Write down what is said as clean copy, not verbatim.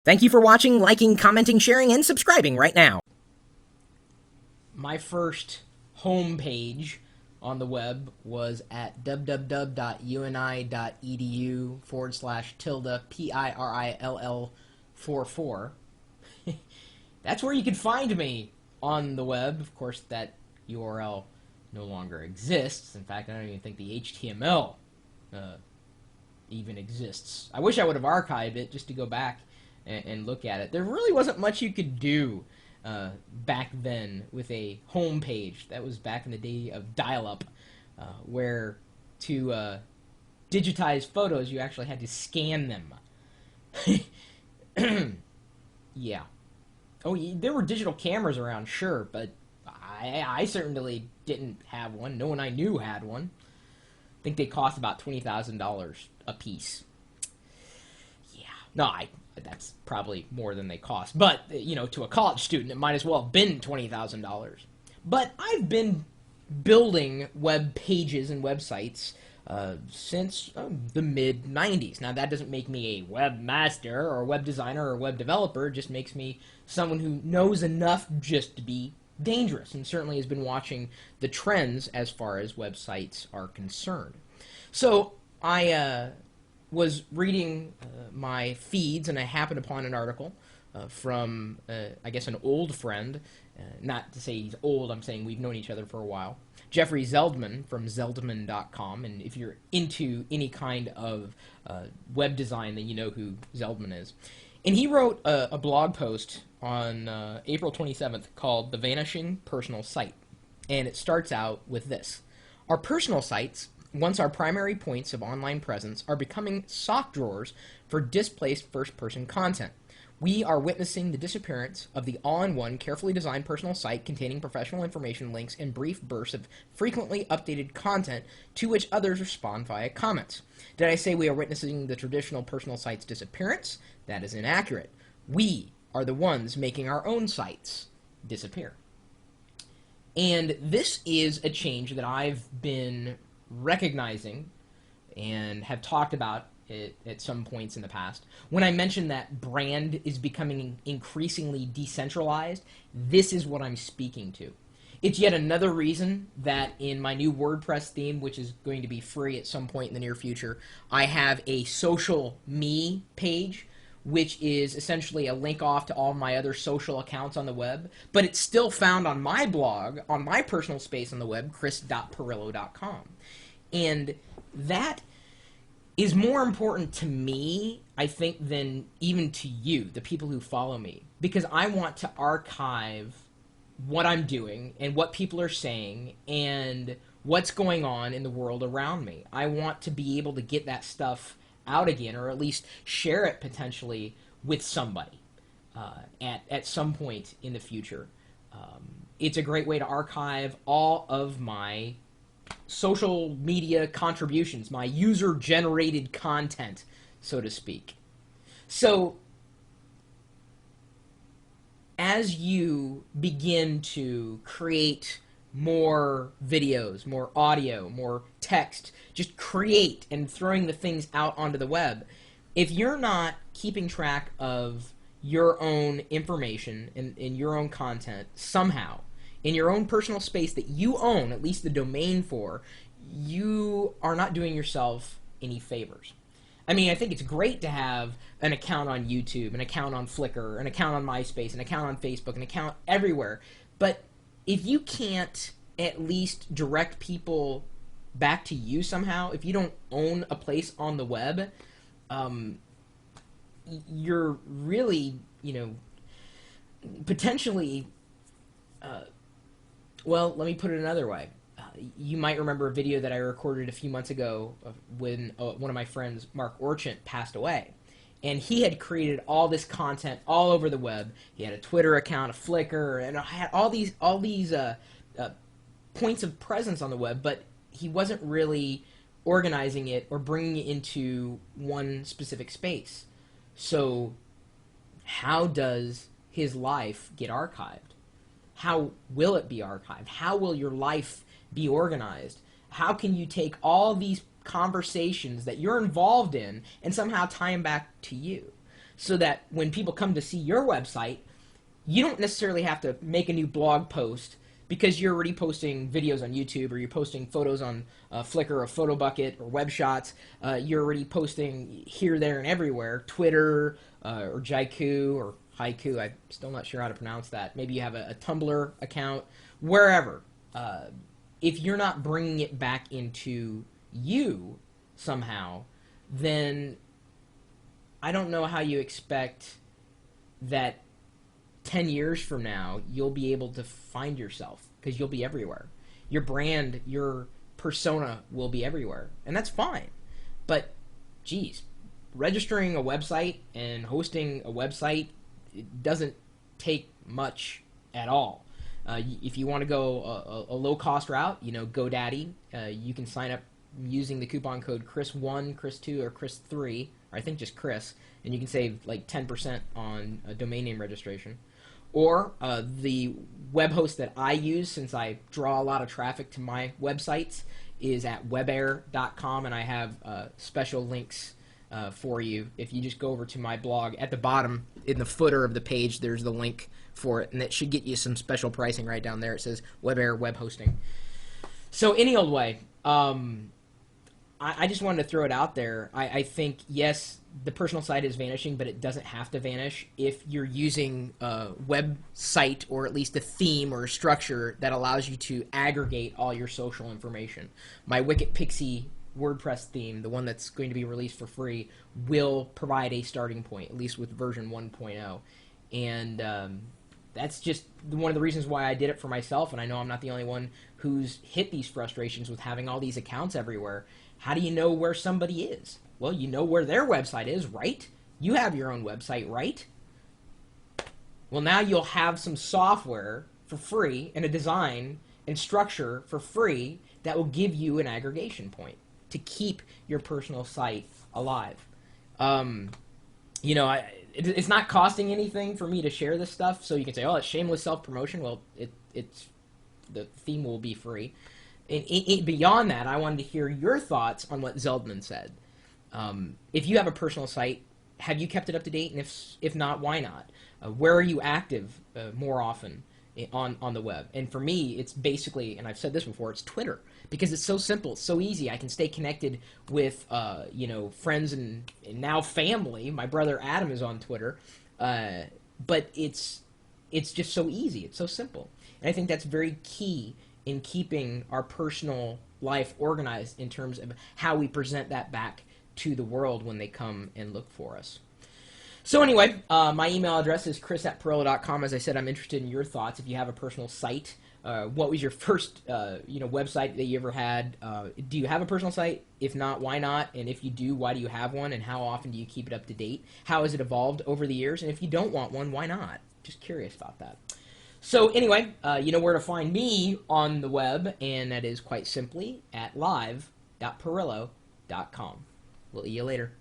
Thank you for watching, liking, commenting, sharing, and subscribing right now. My first homepage on the web was at www.uni.edu/tilde PIRILL44. That's where you can find me on the web. Of course, that URL no longer exists. In fact, I don't even think the HTML even exists. I wish I would have archived it just to go back and look at it. There really wasn't much you could do back then with a home page. That was back in the day of dial-up, where to digitize photos you actually had to scan them. Yeah. Oh, there were digital cameras around, sure, but I certainly didn't have one. No one I knew had one. I think they cost about $20,000 a piece. Yeah. No, that's probably more than they cost. But, you know, to a college student, it might as well have been $20,000. But I've been building web pages and websites since the mid-90s. Now, that doesn't make me a webmaster or a web designer or a web developer. It just makes me someone who knows enough just to be dangerous, and certainly has been watching the trends as far as websites are concerned. So I was reading my feeds, and I happened upon an article from, I guess, an old friend. Not to say he's old, I'm saying we've known each other for a while. Jeffrey Zeldman from Zeldman.com, and if you're into any kind of web design, then you know who Zeldman is. And he wrote a blog post on April 27th called The Vanishing Personal Site. And it starts out with this. Our personal sites, once our primary points of online presence, are becoming sock drawers for displaced first-person content. We are witnessing the disappearance of the all-in-one, carefully designed personal site containing professional information, links, and brief bursts of frequently updated content to which others respond via comments. Did I say we are witnessing the traditional personal site's disappearance? That is inaccurate. We are the ones making our own sites disappear. And this is a change that I've been recognizing and have talked about it at some points in the past. When I mentioned that brand is becoming increasingly decentralized, this is what I'm speaking to. It's yet another reason that in my new WordPress theme, which is going to be free at some point in the near future, I have a social me page, which is essentially a link off to all my other social accounts on the web, but it's still found on my blog, on my personal space on the web, chris.pirillo.com. And that is more important to me, I think, than even to you, the people who follow me, because I want to archive what I'm doing and what people are saying and what's going on in the world around me. I want to be able to get that stuff out again, or at least share it potentially with somebody at some point in the future. It's a great way to archive all of my social media contributions, my user-generated content, so to speak. So, as you begin to create more videos, more audio, more text, just create and throwing the things out onto the web, if you're not keeping track of your own information and your own content somehow, in your own personal space that you own, at least the domain for, you are not doing yourself any favors. I mean, I think it's great to have an account on YouTube, an account on Flickr, an account on MySpace, an account on Facebook, an account everywhere. But if you can't at least direct people back to you somehow, if you don't own a place on the web, you're really, potentially... well, let me put it another way. You might remember a video that I recorded a few months ago when one of my friends, Mark Orchant, passed away. And he had created all this content all over the web. He had a Twitter account, a Flickr, and had all these points of presence on the web, but he wasn't really organizing it or bringing it into one specific space. So how does his life get archived? How will it be archived? How will your life be organized? How can you take all these conversations that you're involved in and somehow tie them back to you? so that when people come to see your website, you don't necessarily have to make a new blog post because you're already posting videos on YouTube, or you're posting photos on Flickr or PhotoBucket or Web Shots. You're already posting here, there, and everywhere. Twitter or Jaiku or Haiku. I'm still not sure how to pronounce that. Maybe you have a Tumblr account. Wherever. If you're not bringing it back into you somehow, then I don't know how you expect that 10 years from now you'll be able to find yourself, because you'll be everywhere. Your brand, your persona will be everywhere, and that's fine. But geez, registering a website and hosting a website, it doesn't take much at all. If you want to go a low-cost route, GoDaddy, you can sign up using the coupon code Chris1, Chris2, or Chris3, or I think just Chris, and you can save like 10% on a domain name registration. Or the web host that I use, since I draw a lot of traffic to my websites, is at webair.com, and I have special links for you. If you just go over to my blog, at the bottom in the footer of the page, there's the link for it, and it should get you some special pricing right down there. It says WebAir web hosting. So any old way, I just wanted to throw it out there. I think, yes, the personal site is vanishing, but it doesn't have to vanish if you're using a website, or at least a theme or a structure that allows you to aggregate all your social information. My Wicked Pixie WordPress theme, the one that's going to be released for free, will provide a starting point, at least with version 1.0. And that's just one of the reasons why I did it for myself, and I know I'm not the only one who's hit these frustrations with having all these accounts everywhere. How do you know where somebody is? Well, you know where their website is, right? You have your own website, right? Well, now you'll have some software for free and a design and structure for free that will give you an aggregation point to keep your personal site alive. It's not costing anything for me to share this stuff, so you can say, oh, it's shameless self-promotion. Well, it's the theme will be free. And beyond that, I wanted to hear your thoughts on what Zeldman said. If you have a personal site, have you kept it up to date? And if not, why not? Where are you active more often on the web? And for me, it's basically, and I've said this before, it's Twitter, because it's so simple, it's so easy. I can stay connected with friends and now family. My brother Adam is on Twitter, but it's just so easy. It's so simple, and I think that's very key in keeping our personal life organized in terms of how we present that back to the world when they come and look for us. So anyway, my email address is chris@pirillo.com. As I said, I'm interested in your thoughts. If you have a personal site, what was your first website that you ever had? Do you have a personal site? If not, why not? And if you do, why do you have one? And how often do you keep it up to date? How has it evolved over the years? And if you don't want one, why not? Just curious about that. So anyway, you know where to find me on the web, and that is quite simply at live.pirillo.com. We'll see you later.